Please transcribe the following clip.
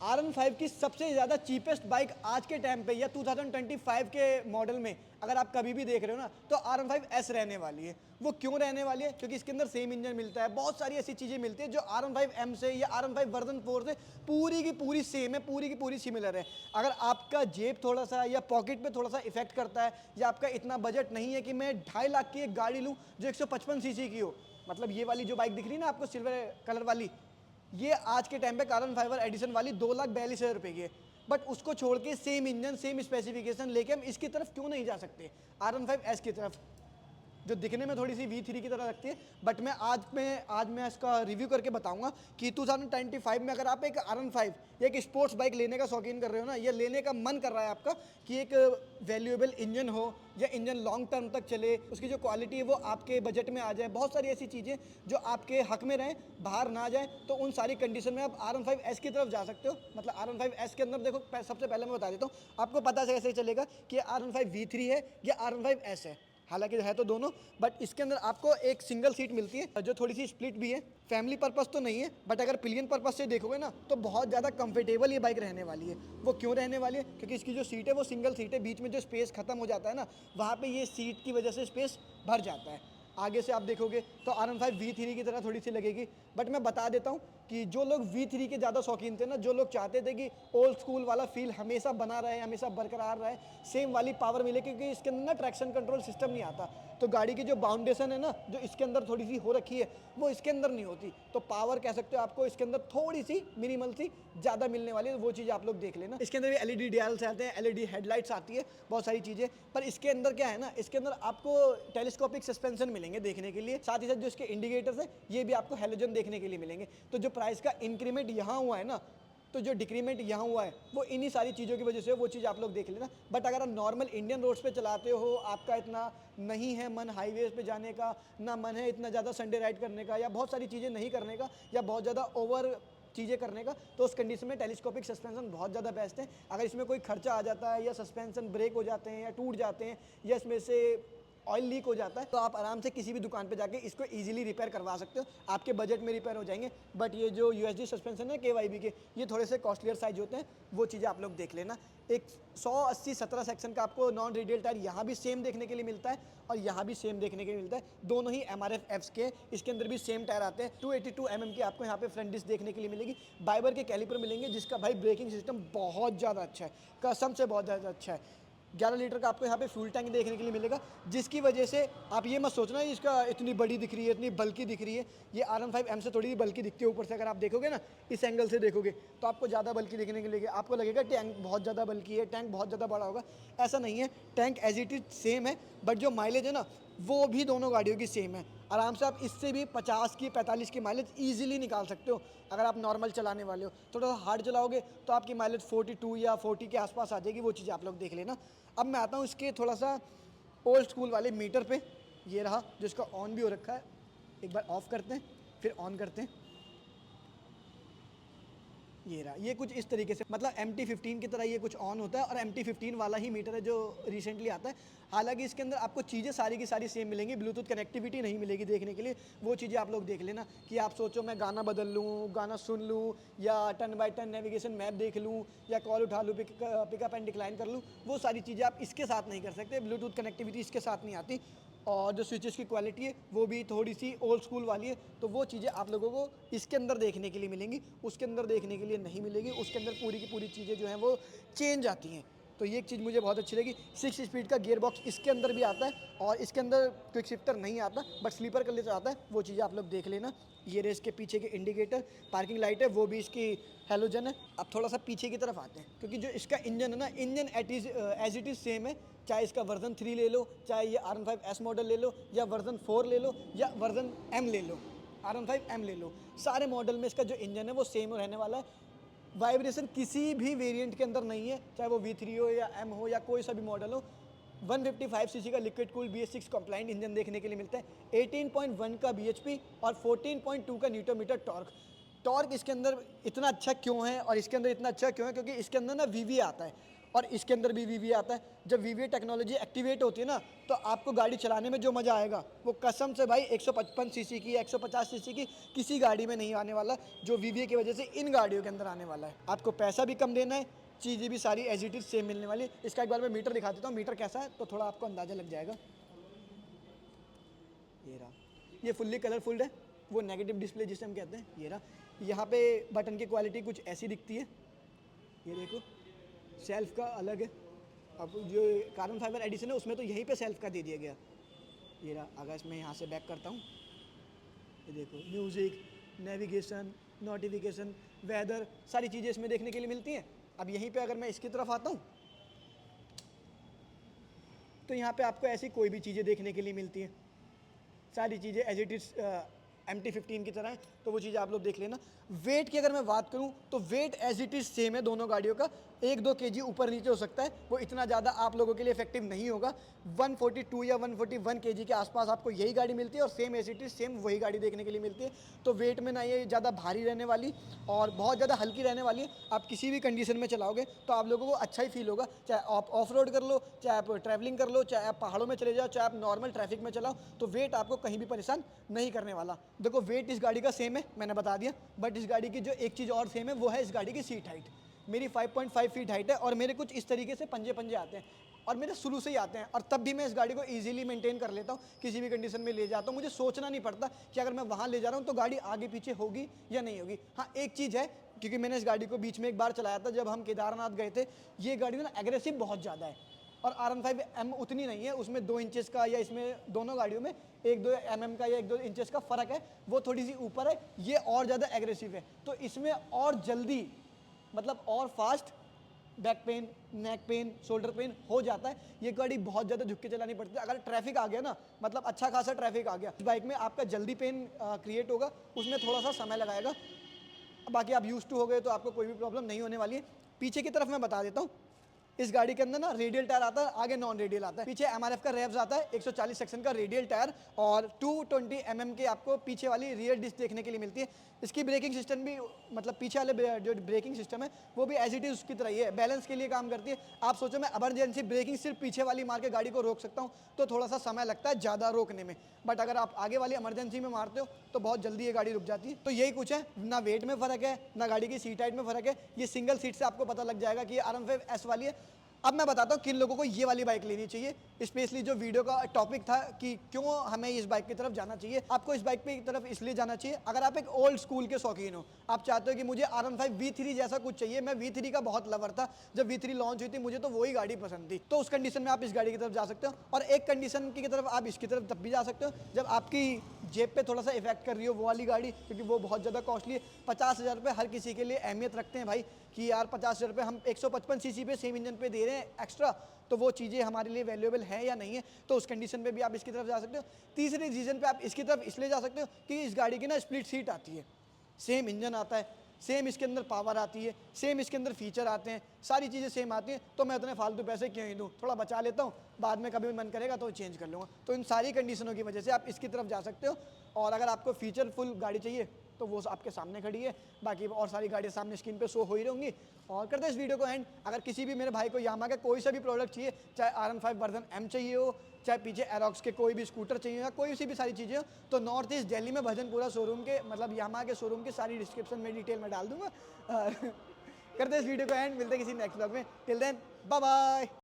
R15 की सबसे ज़्यादा चीपेस्ट बाइक आज के टाइम पे या 2025 के मॉडल में अगर आप कभी भी देख रहे हो ना, तो R15S रहने वाली है। वो क्यों रहने वाली है? क्योंकि इसके अंदर सेम इंजन मिलता है, बहुत सारी ऐसी चीज़ें मिलती है जो R15M से या R15 वर्जन 4 से पूरी की पूरी सेम है, पूरी की पूरी सिमिलर है। अगर आपका जेब थोड़ा सा या पॉकेट पे थोड़ा सा इफेक्ट करता है, या आपका इतना बजट नहीं है कि मैं 2.5 लाख की एक गाड़ी लूँ जो 155 सीसी की हो, मतलब ये वाली जो बाइक दिख रही है ना आपको सिल्वर कलर वाली, ये आज के टाइम पे कार्बन फाइबर एडिशन वाली 2,42,000 रुपए की है। बट उसको छोड़ के सेम इंजन सेम स्पेसिफिकेशन लेके हम इसकी तरफ क्यों नहीं जा सकते, R15S की तरफ, जो दिखने में थोड़ी सी V3 की तरह लगती है। बट मैं आज मैं इसका रिव्यू करके बताऊंगा कि 2025 में अगर आप एक R15 या एक स्पोर्ट्स बाइक लेने का शौकीन कर रहे हो ना, या लेने का मन कर रहा है आपका कि एक वैल्यूएबल इंजन हो या इंजन लॉन्ग टर्म तक चले, उसकी जो क्वालिटी है वो आपके बजट में आ जाए, बहुत सारी ऐसी चीज़ें जो आपके हक में रहें, बाहर ना जाए, तो उन सारी कंडीशन में आप R15S की तरफ जा सकते हो। मतलब R15S के अंदर देखो, सबसे पहले मैं बता देता हूँ, आपको पता कैसे चलेगा कि R15 V3 है या R15S है। हालांकि है तो दोनों, बट इसके अंदर आपको एक सिंगल सीट मिलती है जो थोड़ी सी स्प्लिट भी है। फैमिली पर्पस तो नहीं है, बट अगर पिलियन पर्पस से देखोगे ना तो बहुत ज़्यादा कंफर्टेबल ये बाइक रहने वाली है। वो क्यों रहने वाली है? क्योंकि इसकी जो सीट है वो सिंगल सीट है, बीच में जो स्पेस खत्म हो जाता है ना, वहाँ पे ये सीट की वजह से स्पेस भर जाता है। आगे से आप देखोगे तो R15 V3 की तरह थोड़ी सी लगेगी। बट मैं बता देता हूँ कि जो लोग V3 के ज़्यादा शौकीन थे ना, जो लोग चाहते थे कि ओल्ड स्कूल वाला फील हमेशा बना रहे, हमेशा बरकरार रहे, सेम वाली पावर मिले, क्योंकि इसके अंदर ना ट्रैक्शन कंट्रोल सिस्टम नहीं आता, तो गाड़ी की जो बाउंडेशन है ना, जो इसके अंदर थोड़ी सी हो रखी है, वो इसके अंदर नहीं होती। तो पावर कह सकते हो आपको इसके अंदर थोड़ी सी मिनिमल सी ज़्यादा मिलने वाली है, वो चीज़ आप लोग देख लेना। इसके अंदर भी LED DRLs आते हैं, LED हेडलाइट्स आती है, बहुत सारी चीज़ें। पर इसके अंदर क्या है ना, इसके अंदर आपको टेलीस्कोपिक सस्पेंशन मिलेंगे देखने के लिए, साथ ही साथ जो इसके इंडिकेटर्स है ये भी आपको हेलोजन देखने के लिए मिलेंगे। तो जो प्राइस का इंक्रीमेंट यहाँ हुआ है ना, तो जो डिक्रीमेंट यहाँ हुआ है वो इन्हीं सारी चीज़ों की वजह से, वो चीज़ आप लोग देख लेना। बट अगर आप नॉर्मल इंडियन रोड्स पे चलाते हो, आपका इतना नहीं है मन हाईवेज पे जाने का, ना मन है इतना ज़्यादा संडे राइड करने का, या बहुत सारी चीज़ें नहीं करने का, या बहुत ज़्यादा ओवर चीज़ें करने का, तो उस कंडीशन में टेलीस्कोपिक सस्पेंशन बहुत ज़्यादा बेस्ट है। अगर इसमें कोई खर्चा आ जाता है, या सस्पेंशन ब्रेक हो जाते हैं, या टूट जाते हैं, या इसमें से ऑयल लीक हो जाता है, तो आप आराम से किसी भी दुकान पे जाके इसको इजीली रिपेयर करवा सकते हो, आपके बजट में रिपेयर हो जाएंगे। बट ये जो USD सस्पेंशन है KYB के, ये थोड़े से कॉस्टलियर साइज होते हैं, वो चीज़ें आप लोग देख लेना। एक 180-17 सेक्शन का आपको नॉन रेडियल टायर यहाँ भी सेम देखने के लिए मिलता है, और यहाँ भी सेम देखने के लिए मिलता है, दोनों ही MRF के। इसके अंदर भी सेम टायर आते हैं। 282 mm की आपको यहाँ पे फ्रंट डिस्क देखने के लिए मिलेगी। बाइबर के कैलिपर मिलेंगे, जिसका भाई ब्रेकिंग सिस्टम बहुत ज़्यादा अच्छा है, कसम से बहुत ज़्यादा अच्छा है। 11 लीटर का आपको यहाँ पे फ्यूल टैंक देखने के लिए मिलेगा, जिसकी वजह से आप ये मत सोचना इसका इतनी बड़ी दिख रही है, इतनी बल्कि दिख रही है। ये R15M से थोड़ी बल्कि दिखती है ऊपर से, अगर आप देखोगे ना इस एंगल से देखोगे तो आपको ज़्यादा बल्कि दिखने के लिए, आपको लगेगा टैंक बहुत ज़्यादा बल्कि है, टैंक बहुत ज़्यादा बड़ा होगा। ऐसा नहीं है, tank as it is same है, बट जो माइलेज है ना वो भी दोनों गाड़ियों की सेम है। आराम से आप इससे भी 50 की 45 की माइलेज ईजिली निकाल सकते हो। अगर आप नॉर्मल चलाने वाले हो, थोड़ा सा हार्ड चलाओगे तो आपकी माइलेज 42 या 40 के आसपास आ जाएगी, वो चीज़ आप लोग देख लेना। अब मैं आता हूँ इसके थोड़ा सा ओल्ड स्कूल वाले मीटर पे। ये रहा जो इसका ऑन भी हो रखा है, एक बार ऑफ करते हैं फिर ऑन करते हैं। ये रहा, ये कुछ इस तरीके से, मतलब MT15 की तरह ये कुछ ऑन होता है, और MT15 वाला ही मीटर है जो रिसेंटली आता है। हालांकि इसके अंदर आपको चीज़ें सारी की सारी सेम मिलेंगी, ब्लूटूथ कनेक्टिविटी नहीं मिलेगी देखने के लिए, वो चीज़ें आप लोग देख लेना। कि आप सोचो मैं गाना बदल लूँ, गाना सुन लूँ, या turn by turn navigation map देख लूँ, या कॉल उठा लूँ, पिकअप एंड डिक्लाइन कर लूँ, वो सारी चीज़ें आप इसके साथ नहीं कर सकते। ब्लूटूथ कनेक्टिविटी इसके साथ नहीं आती, और जो स्विचेस की क्वालिटी है वो भी थोड़ी सी ओल्ड स्कूल वाली है, तो वो चीज़ें आप लोगों को इसके अंदर देखने के लिए मिलेंगी, उसके अंदर देखने के लिए नहीं मिलेगी। उसके अंदर पूरी की पूरी चीज़ें जो हैं वो चेंज आती हैं। तो ये एक चीज़ मुझे बहुत अच्छी लगी। 6 स्पीड का गियर बॉक्स इसके अंदर भी आता है, और इसके अंदर क्विक शिफ्टर नहीं आता, बट स्लीपर कर लेते आता है, वो चीज़ें आप लोग देख लेना। ये रहे इसके पीछे के इंडिकेटर, पार्किंग लाइट है वो भी इसकी हेलोजन है। अब थोड़ा सा पीछे की तरफ आते हैं, क्योंकि जो इसका इंजन है ना, engine as it is same है, चाहे इसका वर्जन 3 ले लो, चाहे ये R15S मॉडल ले लो, या वर्जन 4 ले लो, या वर्जन M ले लो, R15M ले लो, सारे मॉडल में इसका जो इंजन है वो सेम रहने वाला है। वाइब्रेशन किसी भी वेरिएंट के अंदर नहीं है, चाहे वो V3 हो या M हो या कोई सा भी मॉडल हो। 155 सीसी का liquid cool BS6 complaint engine देखने के लिए मिलता है, 18.1 का bhp और 14.2 का न्यूटन मीटर टॉर्क। टॉर्क इसके अंदर इतना अच्छा क्यों है और इसके अंदर इतना अच्छा क्यों है? क्योंकि इसके अंदर ना VV आता है, और इसके अंदर भी वीवीए आता है। जब वीवीए टेक्नोलॉजी एक्टिवेट होती है ना, तो आपको गाड़ी चलाने में जो मज़ा आएगा वो कसम से भाई 155 सीसी की, 150 सीसी की किसी गाड़ी में नहीं आने वाला, जो वीवीए की वजह से इन गाड़ियों के अंदर आने वाला है। आपको पैसा भी कम देना है, चीज़ें भी सारी एज इट इज़ सेम मिलने वाली है। इसका एक बार मैं मीटर दिखा देता हूँ, मीटर कैसा है तो थोड़ा आपको अंदाज़ा लग जाएगा। ये रहा, ये फुल्ली कलरफुल है, वो नेगेटिव डिस्प्ले जिसे हम कहते हैं। ये रहा, यहाँ पे बटन की क्वालिटी कुछ ऐसी दिखती है, ये देखो सेल्फ का अलग है। अब जो कार्बन फाइबर एडिशन है उसमें तो यहीं पे सेल्फ का दे दिया गया। ये रहा, अगर इसमें यहाँ से बैक करता हूँ, ये देखो म्यूज़िक, नेविगेशन, नोटिफिकेशन, वेदर, सारी चीज़ें इसमें देखने के लिए मिलती हैं। अब यहीं पे अगर मैं इसकी तरफ आता हूँ तो यहाँ पे आपको ऐसी कोई भी चीज़ें देखने के लिए मिलती हैं, सारी चीज़ें एज इट इज़ MT-15 की तरह है, तो वो चीज़ आप लोग देख लेना। वेट की अगर मैं बात करूं तो weight as it is same है दोनों गाड़ियों का, 1-2 kg ऊपर नीचे हो सकता है, वो इतना ज़्यादा आप लोगों के लिए इफेक्टिव नहीं होगा। 142 या 141 kg के आसपास आपको यही गाड़ी मिलती है और same as it is same वही गाड़ी देखने के लिए मिलती है। तो वेट में ना ये ज़्यादा भारी रहने वाली और बहुत ज़्यादा हल्की रहने वाली है। आप किसी भी कंडीशन में चलाओगे तो आप लोगों को अच्छा ही फील होगा, चाहे आप ऑफ रोड कर लो, चाहे आप ट्रैवलिंग कर लो, चाहे आप पहाड़ों में चले जाओ, चाहे आप नॉर्मल ट्रैफिक में चलाओ, तो वेट आपको कहीं भी परेशान नहीं करने वाला। देखो वेट इस गाड़ी का सेम है, मैंने बता दिया, बट इस गाड़ी की जो एक चीज़ और सेम है वो है इस गाड़ी की सीट हाइट। मेरी 5.5 फीट हाइट है और मेरे कुछ इस तरीके से पंजे पंजे आते हैं और मेरे शुरू से ही आते हैं, और तब भी मैं इस गाड़ी को इजीली मेंटेन कर लेता हूँ, किसी भी कंडीशन में ले जाता हूँ। मुझे सोचना नहीं पड़ता कि अगर मैं वहाँ ले जा रहा हूँ तो गाड़ी आगे पीछे होगी या नहीं होगी। हाँ एक चीज़ है, क्योंकि मैंने इस गाड़ी को बीच में एक बार चलाया था जब हम केदारनाथ गए थे, ये गाड़ी ना एग्रेसिव बहुत ज़्यादा है और R15M उतनी नहीं है, उसमें 2 इंचेस का, या इसमें दोनों गाड़ियों में 1-2 mm का या 1-2 इंचेस का फ़र्क है, वो थोड़ी सी ऊपर है, ये और ज़्यादा एग्रेसिव है। तो इसमें और जल्दी, मतलब और fast back pain, neck pain, shoulder pain हो जाता है। ये गाड़ी बहुत ज़्यादा झुक के चलानी पड़ती है, अगर ट्रैफिक आ गया ना, मतलब अच्छा खासा ट्रैफिक आ गया, इस बाइक में आपका जल्दी पेन क्रिएट होगा, उसमें थोड़ा सा समय लगाएगा। बाकी आप यूज टू हो गए तो आपको कोई भी प्रॉब्लम नहीं होने वाली है। पीछे की तरफ मैं बता देता हूँ, इस गाड़ी के अंदर ना रेडियल टायर आता है, आगे नॉन रेडियल आता है। पीछे MRF का रेव्स आता है, 140 सेक्शन का रेडियल टायर, और 220 mm के आपको पीछे वाली रियर डिस्क देखने के लिए मिलती है। इसकी ब्रेकिंग सिस्टम भी, मतलब पीछे वाले जो ब्रेकिंग सिस्टम है वो भी एज इट इज़ उसकी तरह ही है, बैलेंस के लिए काम करती है। आप सोचो मैं एमरजेंसी ब्रेकिंग सिर्फ पीछे वाली मार के गाड़ी को रोक सकता हूँ तो थोड़ा सा समय लगता है ज़्यादा रोकने में, बट अगर आप आगे वाली एमरजेंसी में मारते हो तो बहुत जल्दी ये गाड़ी रुक जाती है। तो यही कुछ है, ना वेट में फ़र्क है, ना गाड़ी की सीट हाइट में फ़र्क है। ये सिंगल सीट से आपको पता लग जाएगा कि ये R15S वाली है। अब मैं बताता हूँ किन लोगों को ये वाली बाइक लेनी चाहिए, स्पेशली जो वीडियो का टॉपिक था कि क्यों हमें इस बाइक की तरफ जाना चाहिए। आपको इस बाइक की तरफ इसलिए जाना चाहिए अगर आप एक ओल्ड स्कूल के शौकीन हो, आप चाहते हो कि मुझे R15 V3 जैसा कुछ चाहिए। मैं V3 का बहुत लवर था, जब V3 लॉन्च हुई थी मुझे तो वही गाड़ी पसंद थी, तो उस कंडीशन में आप इस गाड़ी की तरफ जा सकते हो। और एक कंडीशन की तरफ आप इसकी तरफ तब भी जा सकते हो जब आपकी जेब पे थोड़ा सा इफेक्ट कर रही हो वो वाली गाड़ी, क्योंकि वो बहुत ज़्यादा कॉस्टली है। 50,000 रुपये हर किसी के लिए अहमियत रखते हैं भाई, कि यार 50,000 रुपये हम 155 सीसी पे सेम इंजन पे दे रहे हैं एक्स्ट्रा, तो वो चीज़ें हमारे लिए वैल्यूएबल है या नहीं है। तो उस कंडीशन पे भी आप इसकी तरफ जा सकते हो। तीसरे रीज़न पे आप इसकी तरफ इसलिए जा सकते हो कि इस गाड़ी की ना स्प्लिट सीट आती है, सेम इंजन आता है, सेम इसके अंदर पावर आती है, सेम इसके अंदर फीचर आते हैं, सारी चीज़ें सेम आती हैं। तो मैं उतने फालतू पैसे क्यों ही दूँ, थोड़ा बचा लेता हूँ, बाद में कभी भी मन करेगा तो चेंज कर लूँगा। तो इन सारी कंडीशनों की वजह से आप इसकी तरफ जा सकते हो। और अगर आपको फीचरफुल गाड़ी चाहिए तो वो आपके सामने खड़ी है, बाकी और सारी गाड़ियाँ सामने स्क्रीन पे शो हो ही रहेंगी। और करते हैं इस वीडियो को एंड। अगर किसी भी मेरे भाई को यामाहा का कोई सा भी प्रोडक्ट चाहिए, चाहे R15 वर्जन M चाहिए हो, चाहे पीछे एरोक्स के कोई भी स्कूटर चाहिए या कोई सी भी सारी चीज़ें हो, तो नॉर्थ ईस्ट दिल्ली में भजनपुरा शोरूम के, मतलब यामाहा के शोरूम की सारी डिस्क्रिप्शन में डिटेल में डाल दूंगा। करते हैं इस वीडियो को एंड, मिलते हैं किसी नेक्स्ट ब्लॉग में। Till then bye bye.